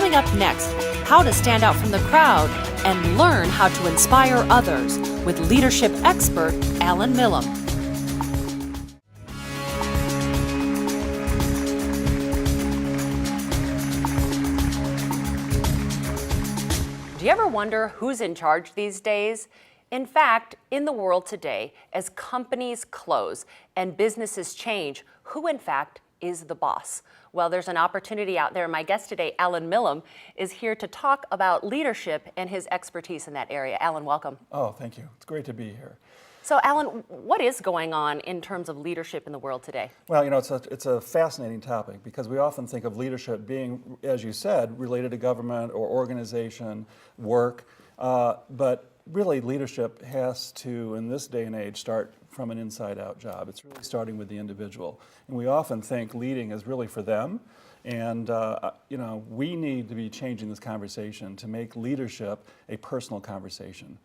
Coming up next, how to stand out from the crowd and learn how to inspire others with leadership expert Allan Milham. Do you ever wonder who's in charge these days? In fact, in the world today, as companies close and businesses change, who in fact is the boss? Well, there's an opportunity out there. My guest today, Allan Milham, is here to talk about leadership and his expertise in that area. Allan, welcome. Oh, thank you. It's great to be here. So, Allan, what is going on in terms of leadership in the world today? Well, you know, it's a fascinating topic because we often think of leadership being, as you said, related to government or organization, work, but really leadership has to, in this day and age, start from an inside-out job. It's really starting with the individual. And we often think leading is really for them. And, you know, we need to be changing this conversation to make leadership a personal conversation.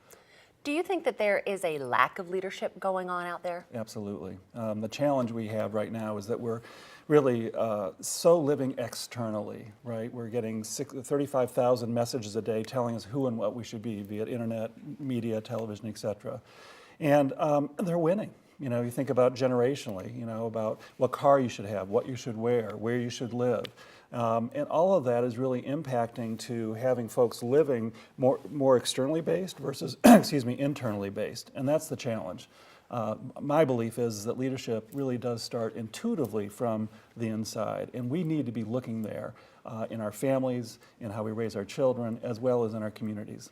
Do you think that there is a lack of leadership going on out there? Absolutely. The challenge we have right now is that we're really so living externally, right? We're getting 35,000 messages a day telling us who and what we should be via internet, media, television, etc. And they're winning. You know, you think about generationally, you know, about what car you should have, what you should wear, where you should live. And all of that is really impacting to having folks living more externally based versus, excuse me, internally based. And that's the challenge. My belief is that leadership really does start intuitively from the inside. And we need to be looking there in our families, in how we raise our children, as well as in our communities.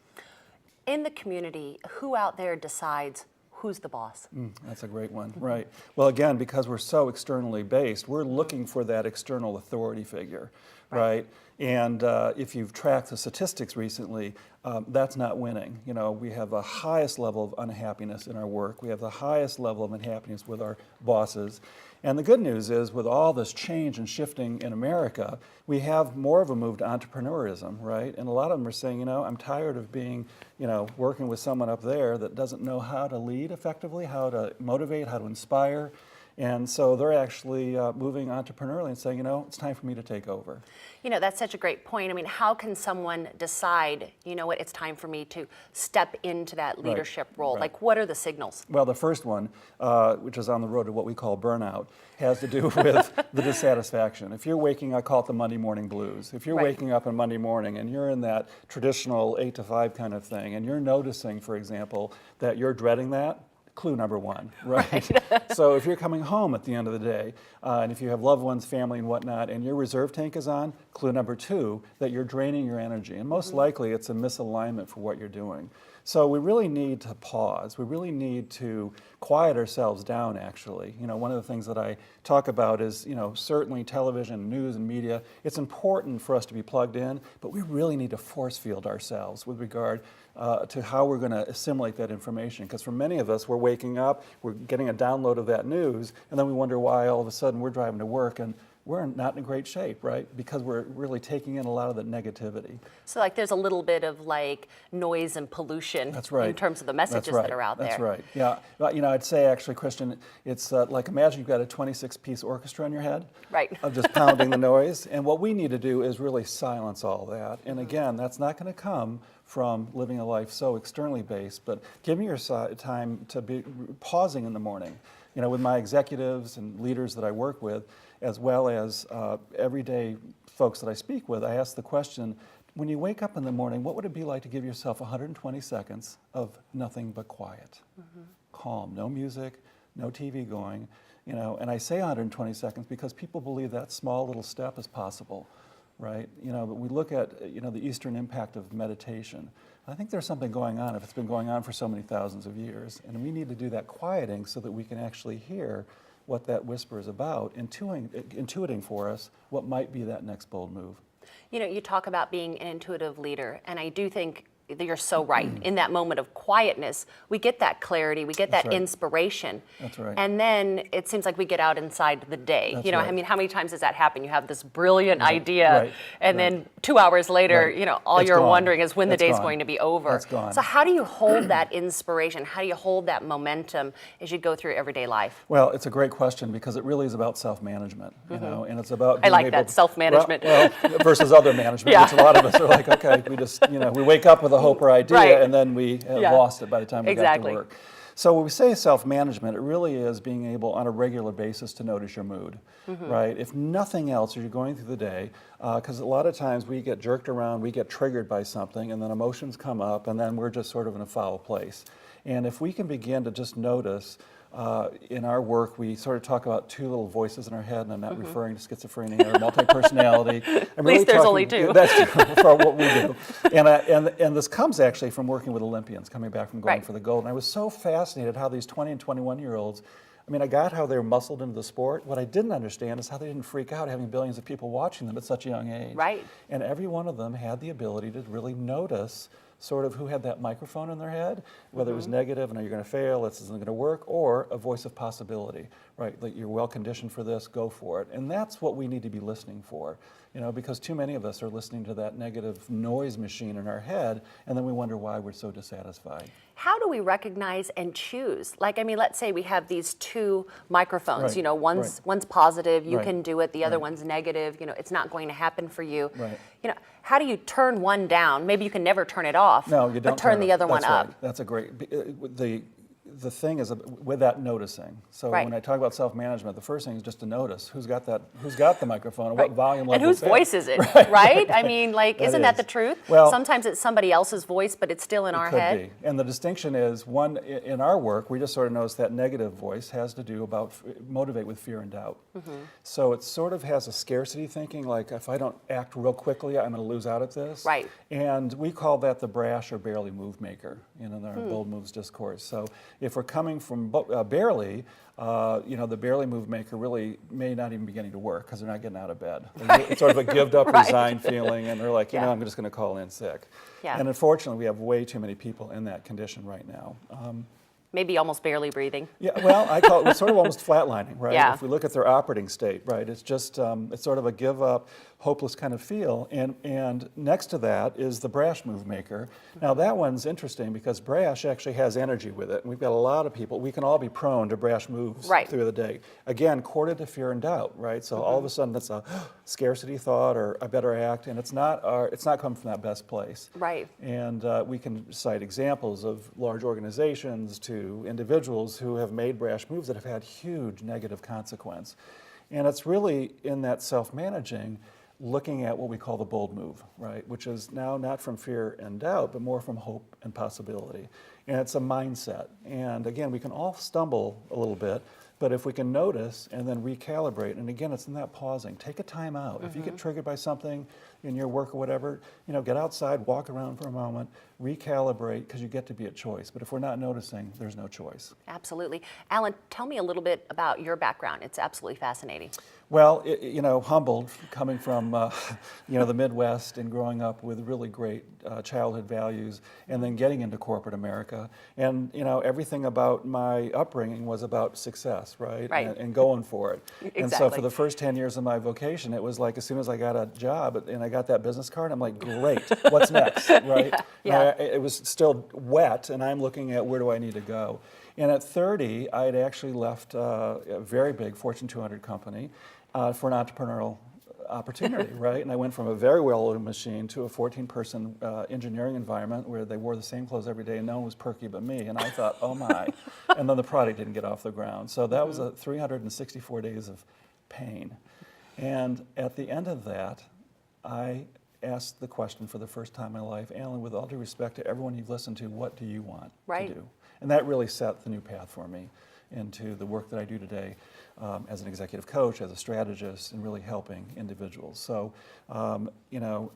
In the community, who out there decides who's the boss? That's a great one, right. Well, again, because we're so externally based, we're looking for that external authority figure, right? And if you've tracked the statistics recently, that's not winning. You know, we have the highest level of unhappiness in our work. We have the highest level of unhappiness with our bosses. And the good news is, with all this change and shifting in America, we have more of a move to entrepreneurism, right? And a lot of them are saying, you know, I'm tired of being, you know, working with someone up there that doesn't know how to lead effectively, how to motivate, how to inspire. And so they're actually moving entrepreneurially and saying, you know, it's time for me to take over. You know, that's such a great point. I mean, how can someone decide, you know what, it's time for me to step into that leadership role? Like, what are the signals? Well, the first one, which is on the road to what we call burnout, has to do with the dissatisfaction. If you're waking, I call it the Monday morning blues. If you're waking up on Monday morning and you're in that traditional 8 to 5 kind of thing, and you're noticing, for example, that you're dreading that, clue number one, right? So if you're coming home at the end of the day, and if you have loved ones, family and whatnot, and your reserve tank is on, clue number 2, that you're draining your energy. And most likely it's a misalignment for what you're doing. So we really need to pause. We really need to quiet ourselves down, actually. You know, one of the things that I talk about is, you know, certainly television, news, and media, it's important for us to be plugged in, but we really need to force field ourselves with regard to how we're going to assimilate that information. Because for many of us, we're waking up, we're getting a download of that news, and then we wonder why all of a sudden we're driving to work and we're not in great shape, right? Because we're really taking in a lot of the negativity. So like there's a little bit of like noise and pollution in terms of the messages that are out there. That's right, yeah. Well, you know, I'd say actually, Kristen, it's like imagine you've got a 26-piece orchestra in your head. Right. Of just pounding the noise. And what we need to do is really silence all that. And again, that's not going to come from living a life so externally based, but giving yourself time to be pausing in the morning. You know, with my executives and leaders that I work with, as well as everyday folks that I speak with, I ask the question, when you wake up in the morning, what would it be like to give yourself 120 seconds of nothing but quiet? Calm, no music, no TV going, you know, and I say 120 seconds because people believe that small little step is possible, right? You know, but we look at, you know, the Eastern impact of meditation. I think there's something going on if it's been going on for so many thousands of years, and we need to do that quieting so that we can actually hear what that whisper is about, intuiting for us what might be that next bold move. You know, you talk about being an intuitive leader, and I do think you're so right. In that moment of quietness, we get that clarity, we get that inspiration. That's right. And then it seems like we get out inside the day. That's you know, right. I mean, how many times does that happen? You have this brilliant idea, and then 2 hours later, you know, all It's you're gone. wondering is when the It's day's gone. going to be over. It's gone. So how do you hold that inspiration? How do you hold that momentum as you go through everyday life? Well, it's a great question because it really is about self-management, you know, and it's about I being like able that, to- self-management. Well, versus other management, which a lot of us are like, okay, we just, you know, we wake up with a hope or idea Right. and then we have lost it by the time we got to work. So when we say self-management, it really is being able on a regular basis to notice your mood, right? If nothing else, as you're going through the day, because a lot of times we get jerked around, we get triggered by something, and then emotions come up, and then we're just sort of in a foul place. And if we can begin to just notice, in our work, we sort of talk about two little voices in our head, and I'm not referring to schizophrenia or multi-personality. At least there's only two. That's true for what we do. And this comes actually from working with Olympians coming back from going for the gold. And I was so fascinated how these 20 and 21-year-olds, I mean, I got how they were muscled into the sport. What I didn't understand is how they didn't freak out having billions of people watching them at such a young age. Right. And every one of them had the ability to really notice sort of who had that microphone in their head, whether it was negative, and you're going to fail, this isn't going to work, or a voice of possibility, right? Like you're well conditioned for this, go for it. And that's what we need to be listening for, you know, because too many of us are listening to that negative noise machine in our head, and then we wonder why we're so dissatisfied. How do we recognize and choose? Like, I mean, let's say we have these two microphones, you know, one's positive, you can do it, the other one's negative, you know, it's not going to happen for you. You know, how do you turn one down? Maybe you can never turn it off, No, you don't but turn the other one up. Right. That's a great, the thing is with that noticing. So when I talk about self-management, the first thing is just to notice who's got the microphone and what volume level and whose it's at. voice is it, right? I mean, like, isn't that the truth? Well, sometimes it's somebody else's voice, but it's still in our head. Could be. And the distinction is, one, in our work, we just sort of notice that negative voice has to do about motivate with fear and doubt. So it sort of has a scarcity thinking, like if I don't act real quickly, I'm going to lose out at this. Right. And we call that the brash or barely move maker, you know, in our bold moves discourse. So if we're coming from barely, you know, the barely move maker really may not even be getting to work because they're not getting out of bed. It's sort of a give up, resigned feeling, and they're like, you know, I'm just going to call in sick. And unfortunately, we have way too many people in that condition right now. Maybe almost barely breathing. Yeah, well, I call it sort of almost flatlining, right? Yeah. If we look at their operating state, right, it's just, it's sort of a give up, hopeless kind of feel. And next to that is the brash move maker. Now that one's interesting because brash actually has energy with it. And we've got a lot of people, we can all be prone to brash moves through the day. Again, courted to fear and doubt, right? So all of a sudden it's a scarcity thought or I better act, and it's not coming from that best place. Right. And we can cite examples of large organizations to individuals who have made brash moves that have had huge negative consequence. And it's really in that self-managing, looking at what we call the bold move, right? Which is now not from fear and doubt, but more from hope and possibility. And it's a mindset. And again, we can all stumble a little bit, but if we can notice and then recalibrate, and again, it's in that pausing. Take a time out. If you get triggered by something in your work or whatever, you know, get outside, walk around for a moment, recalibrate, because you get to be a choice. But if we're not noticing, there's no choice. Absolutely. Allan, tell me a little bit about your background. It's absolutely fascinating. Well, you know, humbled, coming from, you know, the Midwest and growing up with really great childhood values, and then getting into corporate America. And, you know, everything about my upbringing was about success, right? And going for it. Exactly. And so for the first 10 years of my vocation, it was like as soon as I got a job and I got that business card, I'm like, great, what's next, right? It was still wet, and I'm looking at where do I need to go. And at 30, I had actually left a very big Fortune 200 company for an entrepreneurial opportunity, right? And I went from a very well-oiled machine to a 14-person engineering environment where they wore the same clothes every day and no one was perky but me. And I thought, oh my. And then the product didn't get off the ground. So that was 364 days of pain. And at the end of that, I asked the question for the first time in my life, Allan, with all due respect to everyone you've listened to, what do you want to do? And that really set the new path for me into the work that I do today as an executive coach, as a strategist, and really helping individuals. So, you know,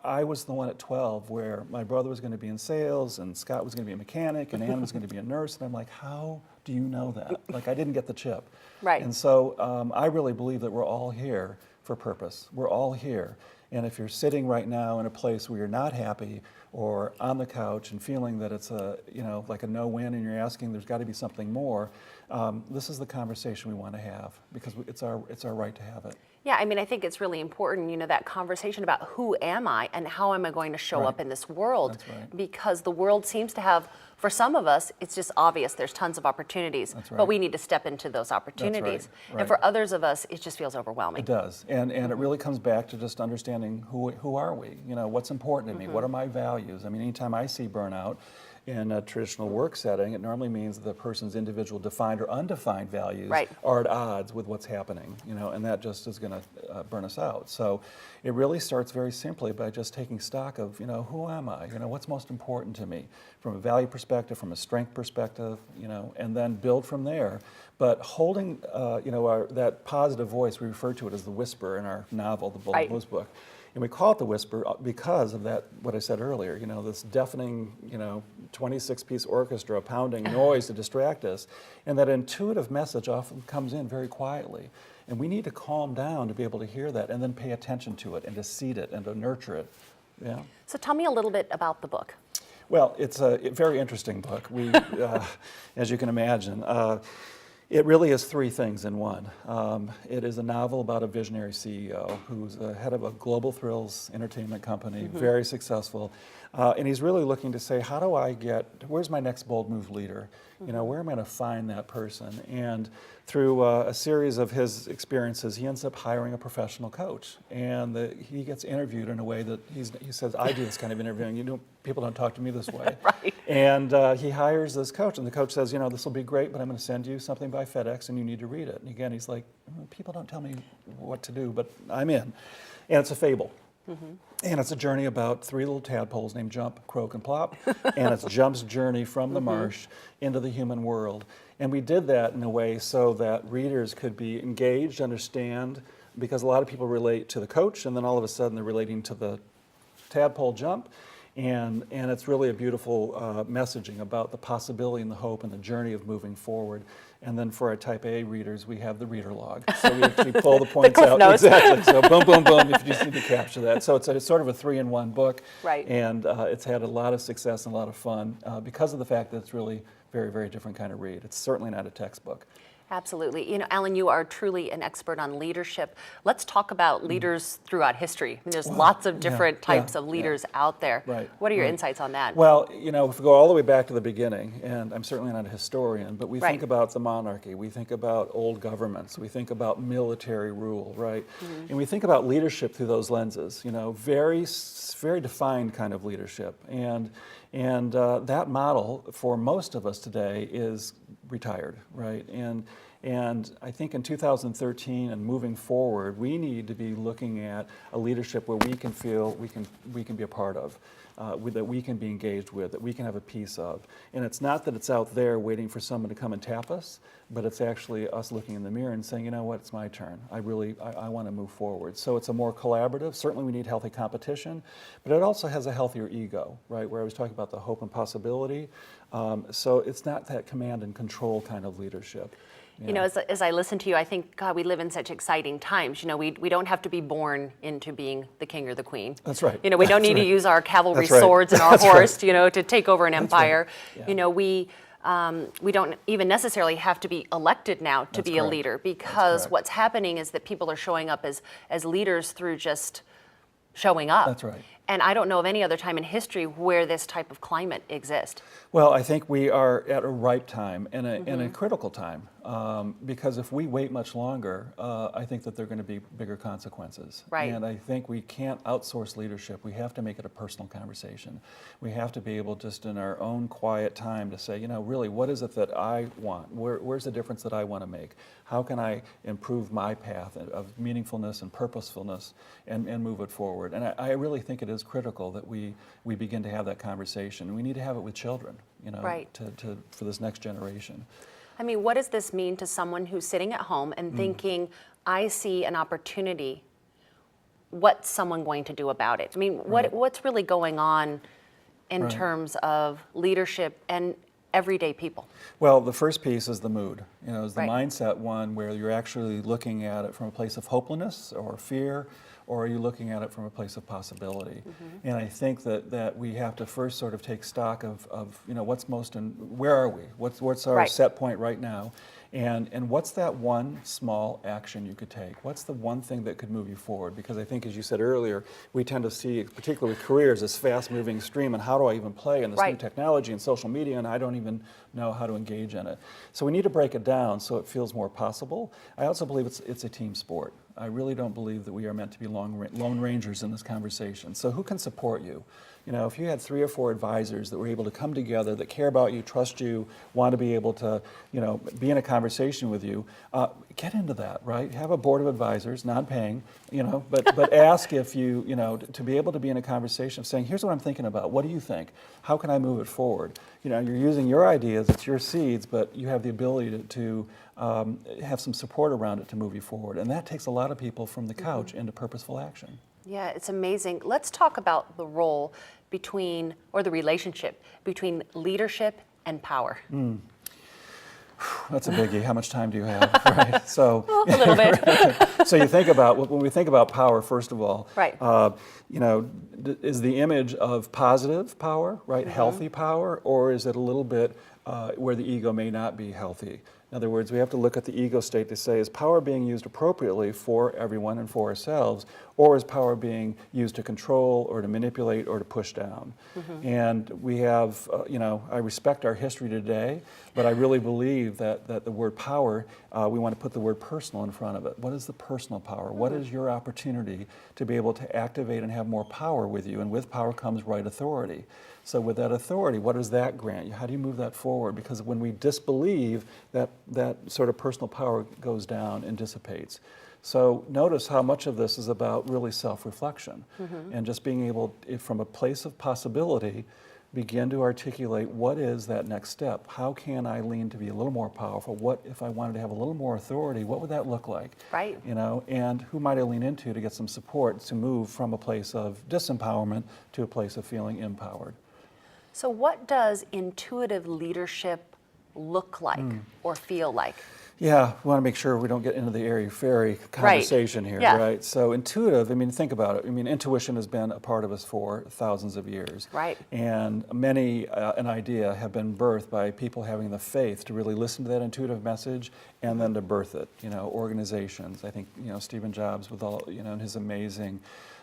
I was the one at 12 where my brother was going to be in sales, and Scott was going to be a mechanic, and Ann was going to be a nurse, and I'm like, how do you know that? Like, I didn't get the chip. Right. And so I really believe that we're all here for purpose. We're all here. And if you're sitting right now in a place where you're not happy or on the couch and feeling that it's a, you know, like a no-win, and you're asking there's got to be something more, this is the conversation we want to have, because it's our right to have it. Yeah, I mean, I think it's really important, you know, that conversation about who am I and how am I going to show up in this world? That's right. Because the world seems to have, for some of us, it's just obvious there's tons of opportunities, That's right. but we need to step into those opportunities. Right. And for others of us, it just feels overwhelming. It does, and it really comes back to just understanding who are we? You know, what's important to me? What are my values? I mean, anytime I see burnout in a traditional work setting, it normally means the person's individual defined or undefined values are at odds with what's happening, you know, and that just is going to burn us out. So it really starts very simply by just taking stock of, you know, who am I? You know, what's most important to me from a value perspective, from a strength perspective, you know, and then build from there. But holding, you know, that positive voice, we refer to it as the whisper in our novel, the Bullet Blues book. And we call it the whisper because of that, what I said earlier, you know, this deafening, you know, 26-piece orchestra pounding noise to distract us. And that intuitive message often comes in very quietly. And we need to calm down to be able to hear that and then pay attention to it and to seed it and to nurture it. Yeah. So tell me a little bit about the book. Well, it's a very interesting book. We, as you can imagine, it really is three things in one. It is a novel about a visionary CEO who's the head of a global thrills entertainment company, very successful, and he's really looking to say, how do I where's my next bold move leader? You know, where am I going to find that person? And through a series of his experiences, he ends up hiring a professional coach, and he gets interviewed in a way that he says, I do this kind of interviewing. You know, people don't talk to me this way. And he hires this coach, and the coach says, you know, this will be great, but I'm going to send you something by FedEx, and you need to read it. And again, he's like, people don't tell me what to do, but I'm in. And it's a fable. And it's a journey about three little tadpoles named Jump, Croak, and Plop. And it's Jump's journey from the marsh into the human world. And we did that in a way so that readers could be engaged, understand, because a lot of people relate to the coach, and then all of a sudden they're relating to the tadpole Jump. And it's really a beautiful messaging about the possibility and the hope and the journey of moving forward. And then for our Type A readers, we have the reader log. So we actually pull the points out. Notes. Exactly. So boom, boom, boom, if you just need to capture that. So it's sort of a 3-in-1 book. Right. And it's had a lot of success and a lot of fun because of the fact that it's really very, very different kind of read. It's certainly not a textbook. Absolutely. You know, Allan, you are truly an expert on leadership. Let's talk about leaders throughout history. I mean, there's lots of different types of leaders out there. Right. What are your insights on that? Well, you know, if we go all the way back to the beginning, and I'm certainly not a historian, but we think about the monarchy, we think about old governments, we think about military rule, right? And we think about leadership through those lenses, you know, very defined kind of leadership. And that model for most of us today is retired, right? And I think in 2013 and moving forward, we need to be looking at a leadership where we can feel we can be a part of, that we can be engaged with, that we can have a piece of. And it's not that it's out there waiting for someone to come and tap us, but it's actually us looking in the mirror and saying, you know what, it's my turn. I want to move forward. So it's a more collaborative. Certainly we need healthy competition, but it also has a healthier ego, right? Where I was talking about the hope and possibility. So it's not that command and control kind of leadership. You know, as I listen to you, I think, God, we live in such exciting times. You know, we don't have to be born into being the king or the queen. That's right. You know, we don't need to use our cavalry swords and our horse, you know, to take over an empire. Yeah. You know, we don't even necessarily have to be elected now to be a leader, because what's happening is that people are showing up as leaders through just showing up. That's right. And I don't know of any other time in history where this type of climate exists. Well, I think we are at a ripe time and a critical time, because if we wait much longer, I think that there are going to be bigger consequences. Right. And I think we can't outsource leadership. We have to make it a personal conversation. We have to be able just in our own quiet time to say, you know, really, what is it that I want? Where's the difference that I want to make? How can I improve my path of meaningfulness and purposefulness and move it forward? And I really think it is critical that we begin to have that conversation. We need to have it with children, you know, for this next generation. I mean, what does this mean to someone who's sitting at home and thinking, I see an opportunity? What's someone going to do about it? I mean, what's really going on in terms of leadership and everyday people? Well, the first piece is the mood. You know, is the mindset one where you're actually looking at it from a place of hopelessness or fear or are you looking at it from a place of possibility? And I think that we have to first sort of take stock of what's most, where are we? What's our set point right now? And what's that one small action you could take? What's the one thing that could move you forward? Because I think, as you said earlier, we tend to see, particularly with careers, this fast-moving stream, and how do I even play in this new technology and social media, and I don't even know how to engage in it. So we need to break it down so it feels more possible. I also believe it's a team sport. I really don't believe that we are meant to be lone rangers in this conversation. So who can support you? If you had 3 or 4 advisors that were able to come together, that care about you, trust you, want to be able to, be in a conversation with you, get into that, right? Have a board of advisors, non-paying, but ask if you, to be able to be in a conversation of saying, here's what I'm thinking about. What do you think? How can I move it forward? You're using your ideas, it's your seeds, but you have the ability to have some support around it to move you forward. And that takes a lot of people from the couch into purposeful action. Yeah, it's amazing. Let's talk about the role between, or the relationship between leadership and power. That's a biggie. How much time do you have? Right. So a little bit. So you think about, when we think about power, first of all, right. Is the image of positive power, right? Healthy power, or is it a little bit where the ego may not be healthy? In other words, we have to look at the ego state to say, is power being used appropriately for everyone and for ourselves, or is power being used to control or to manipulate or to push down? And we have, I respect our history today, but I really believe that the word power, we want to put the word personal in front of it. What is the personal power? What is your opportunity to be able to activate and have more power with you? And with power comes right authority. So with that authority, what does that grant you? How do you move that forward? Because when we disbelieve, that sort of personal power goes down and dissipates. So notice how much of this is about really self-reflection and just being able, from a place of possibility, begin to articulate what is that next step? How can I lean to be a little more powerful? What if I wanted to have a little more authority? What would that look like? Right. And who might I lean into to get some support to move from a place of disempowerment to a place of feeling empowered? So what does intuitive leadership look like or feel like? Yeah, we want to make sure we don't get into the airy-fairy conversation here, right? So intuitive, think about it. Intuition has been a part of us for thousands of years. Right. And many an idea have been birthed by people having the faith to really listen to that intuitive message and then to birth it. Organizations. I think, Stephen Jobs with all, and his amazing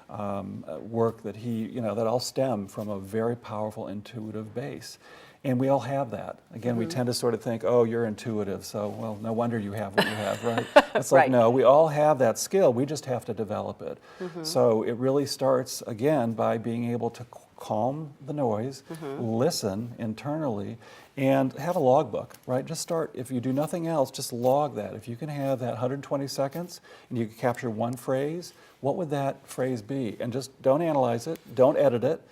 work that that all stem from a very powerful intuitive base. And we all have that. Again, we tend to sort of think, oh, you're intuitive, so, well, no wonder you have what you have, right? It's like, no, we all have that skill, we just have to develop it. So it really starts, again, by being able to calm the noise, listen internally, and have a logbook, right? Just start, if you do nothing else, just log that. If you can have that 120 seconds and you can capture one phrase, what would that phrase be? And just don't analyze it, don't edit it,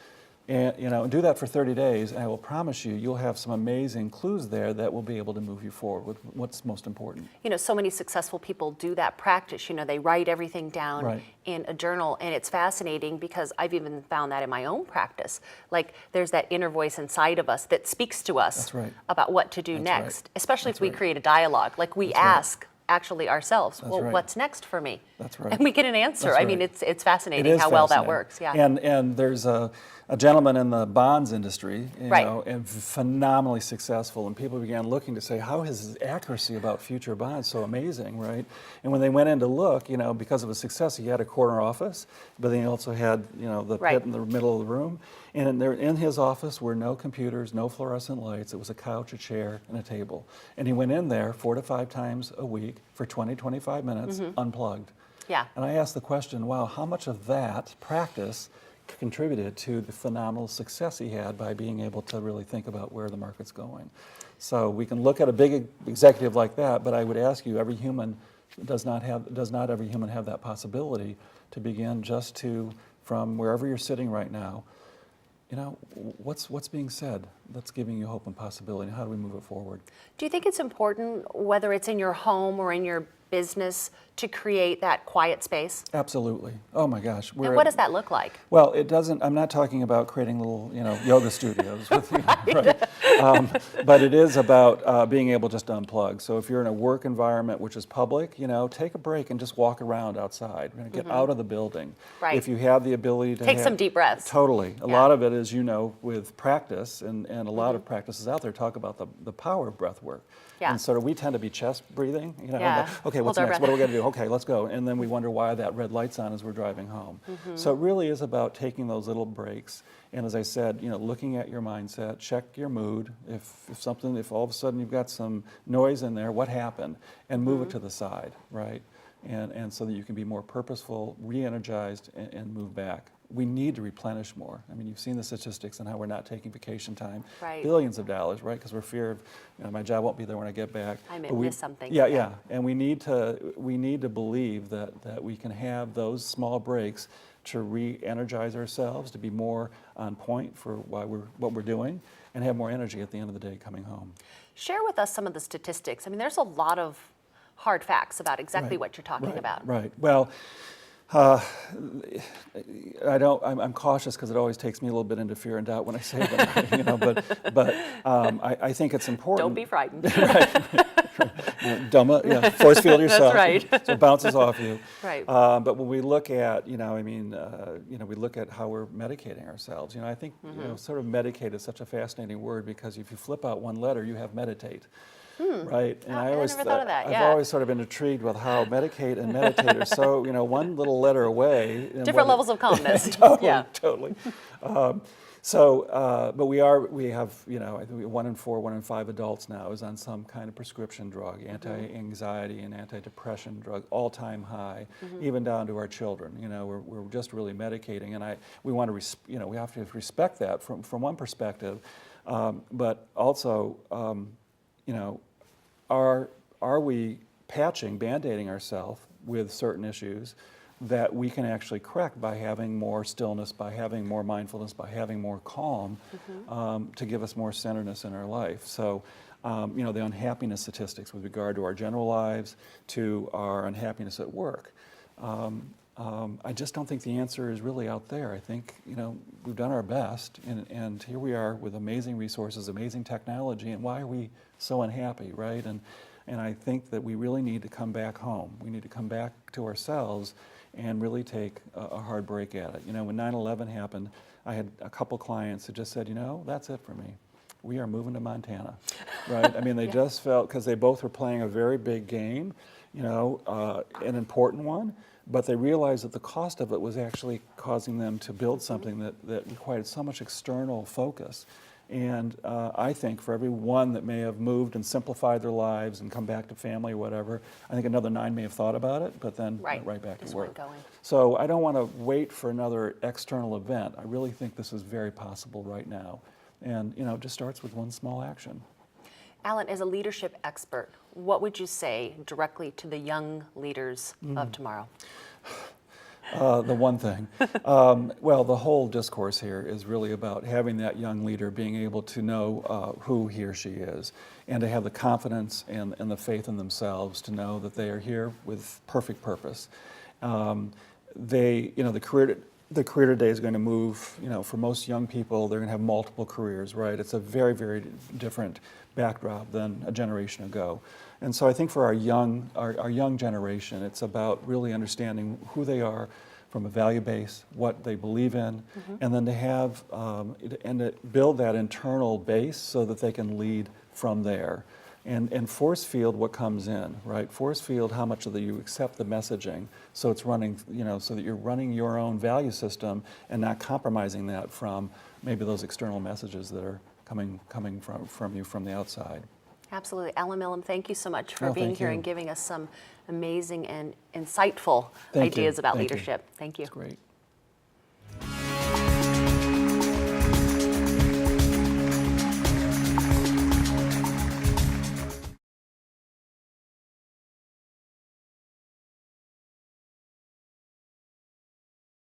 and do that for 30 days, and I will promise you, you'll have some amazing clues there that will be able to move you forward with what's most important. So many successful people do that practice. They write everything down in a journal, and it's fascinating because I've even found that in my own practice. Like, there's that inner voice inside of us that speaks to us about what to do next, especially if we create a dialogue. Like, we ask actually ourselves, what's next for me? That's right. And we get an answer. It's fascinating how well that works. Yeah. And there's a gentleman in the bonds industry, and phenomenally successful, and people began looking to say, how is his accuracy about future bonds so amazing, right? And when they went in to look, because of his success, he had a corner office, but then he also had, the pit in the middle of the room. And in his office were no computers, no fluorescent lights. It was a couch, a chair, and a table. And he went in there 4 to 5 times a week for 20, 25 minutes, unplugged. Yeah. And I asked the question, wow, how much of that practice contributed to the phenomenal success he had by being able to really think about where the market's going? So we can look at a big executive like that, but I would ask you, does not every human have that possibility to begin just to, from wherever you're sitting right now, what's being said that's giving you hope and possibility? How do we move it forward? Do you think it's important, whether it's in your home or in your business, to create that quiet space? Absolutely. Oh my gosh. And what does that look like? Well, it doesn't, I'm not talking about creating little, yoga studios with, right? But it is about being able just to unplug. So if you're in a work environment which is public, take a break and just walk around outside. Get out of the building. Right. If you have the ability to take some deep breaths. Totally. A lot of it is, with practice, and a lot of practices out there talk about the power of breath work. Yeah. And sort of we tend to be chest breathing, Yeah. Okay, what's next? What are we going to do? Okay, let's go. And then we wonder why that red light's on as we're driving home. So it really is about taking those little breaks. And as I said, looking at your mindset, check your mood. If all of a sudden you've got some noise in there, what happened? And move it to the side, right? And so that you can be more purposeful, re-energized, and move back. We need to replenish more. I mean, you've seen the statistics and how we're not taking vacation time. Right. Billions of dollars, right? Because we're fear of, my job won't be there when I get back. I might miss something. Yeah. And we need to believe that we can have those small breaks to re-energize ourselves, to be more on point for what we're doing, and have more energy at the end of the day coming home. Share with us some of the statistics. I mean, there's a lot of hard facts about exactly what you're talking about. Right. Well, I'm cautious because it always takes me a little bit into fear and doubt when I say them, but I think it's important. Don't be frightened. Force field yourself. That's right. So it bounces off you. Right. But when we look at, we look at how we're medicating ourselves. I think, sort of medicate is such a fascinating word because if you flip out one letter, you have meditate. Right, and I always never thought of that. I've always sort of been intrigued with how medicate and meditate are so, one little letter away. Different levels of calmness. Totally. But we have, I think 1 in 4, 1 in 5 adults now is on some kind of prescription drug, anti-anxiety and anti-depression drug, all-time high, even down to our children. We're just really medicating, and we want to, we have to respect that from one perspective, but also, are we patching, band-aiding ourselves with certain issues that we can actually correct by having more stillness, by having more mindfulness, by having more calm to give us more centeredness in our life. So, the unhappiness statistics with regard to our general lives, to our unhappiness at work. I just don't think the answer is really out there. I think, we've done our best, and here we are with amazing resources, amazing technology, and why are we so unhappy, right? And I think that we really need to come back home. We need to come back to ourselves and really take a hard break at it. When 9/11 happened, I had a couple clients who just said, that's it for me. We are moving to Montana, right? I mean, they just felt, because they both were playing a very big game, an important one, but they realized that the cost of it was actually causing them to build something that required so much external focus. And I think for every one that may have moved and simplified their lives and come back to family or whatever, I think another 9 may have thought about it, but then went right back to work. So I don't want to wait for another external event. I really think this is very possible right now. And, it just starts with one small action. Allan, as a leadership expert, what would you say directly to the young leaders of tomorrow? The one thing. Well, the whole discourse here is really about having that young leader being able to know who he or she is, and to have the confidence and the faith in themselves to know that they are here with perfect purpose. The career today is going to move, for most young people, they're going to have multiple careers, right? It's a very, very different backdrop than a generation ago. And so I think for our young generation, it's about really understanding who they are from a value base, what they believe in, and then to have, and to build that internal base so that they can lead from there. And force field what comes in, right? Force field how much of you accept the messaging, so it's running, so that you're running your own value system and not compromising that from maybe those external messages that are coming from you from the outside. Absolutely. Allan Milham, thank you so much for being here and giving us some amazing and insightful ideas about leadership. Thank you. That's great.